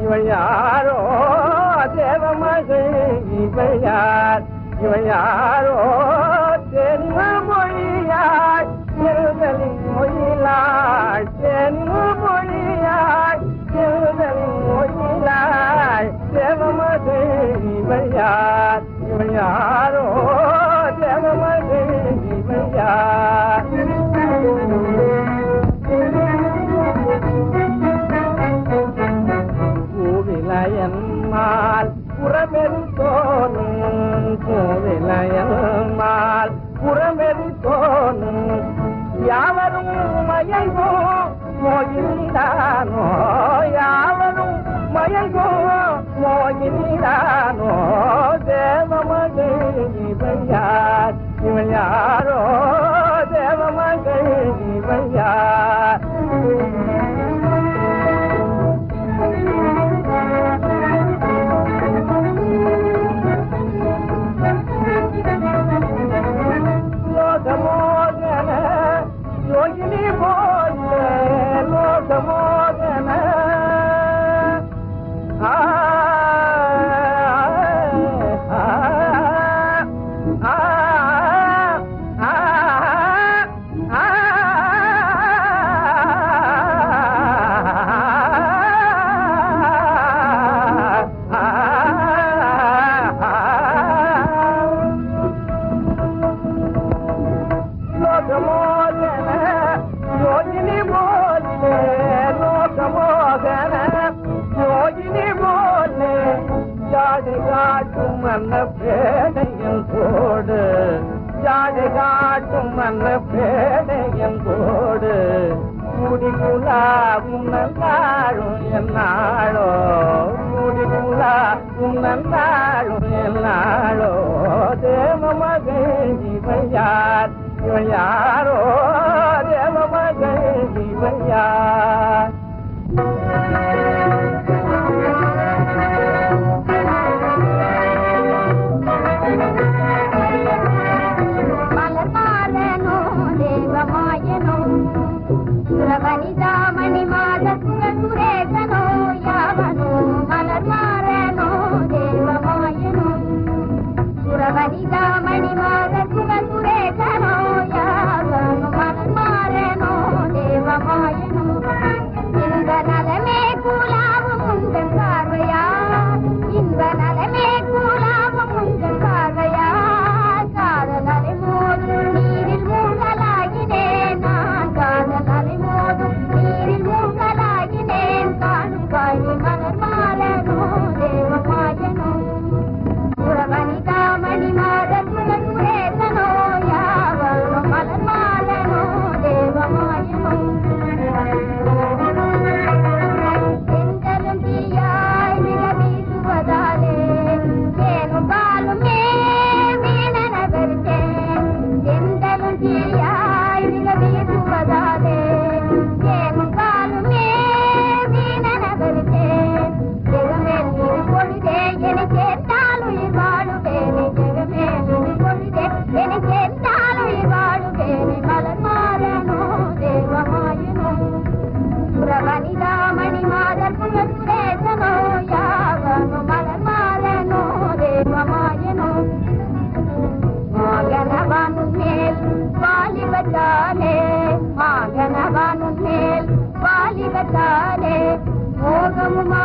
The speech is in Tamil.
இவள் யாரோ தேவமகள் இவள் யார் இவள் யாரோ தென்ம மொழியாள் எழுதலின் மொழிலாள் தென்ம மொழியாள் எழுதலின் மொழிலாள் தேவமகள் இவள் யார் இவள் யாரோ தேவமகள் இவள் யார் கோவிலயன்மால் புறமெறி தோணும் கோவிலயன்மால் புறமெறி தோணும் யாவரும் மயங்கோ மோகினிதானோ யாவரும் மயங்கோ மோகினிதானோ தேவமகள் இவள் யார் இவள் யாரோ தேவமகள் இவள் யார் லோகமோகன யோகினி போல லோகமோகன காட்டும் அந்த பேடையின் போடு ஜாடை காட்டும் அந்த பேடையின் போடு குடிக்குலா உன்னாழும் என்னாளோ குடிக்குலா உன்னாழும் என்னாளோ தேவமகள் இவள் யார் இவள் யாரோ தேவமகள் இவள் யார் வனிதாமணி மாத சுரேசனோ யாவனோ மலர் மாறனோ தேவமாயனோ சுரவனிதாமணி மாத சுரேசனோ யாவனோ மலர் மாறனோ தேவமாயனோ இன்ப நலமே கூலாவும் உங்கள் பார்வையா இன்ப நலமே கூலாவும் உங்கள் பார்வையா காதல் அலை மோது நீரில் மூங்கலாகினேன் நான் காதல் அலை நீரில் மூங்கலாகினேன் காணும் காய்வி மலர் மாலனோ தேவமாயனோ சுரவனிதாமணி மாத சுரேசனோ யாவனோ மலர் மாலனோ தேவமாயனோ செந்தலும் தீயாய் மிக வீசுவதாலே தேனும் பாலுமே வீணன வெறுத்தேன் செந்தலும் தீயாய் மிக வீசுவதாலே தேனும் பாலுமே வீணன வெறுத்தேன் ஜெகமேல் இது பொழுதே என கேட்டால் உயிர் வாழுவேனே ஜெகமேல் இது பொழுதே என கேட்டால் உயிர் வாழுவேனே மலர் மாறனோ தேவமாயனோ சுரவனிதாமணி மாதர் சுரேசனோ யாவனோ மலர் மாறனோ தேவமாயனோ மாகனவனு மேல் வாலிபத்தாலே மாகனவனு மேல் வாலிபத்தாலே மோகமுமா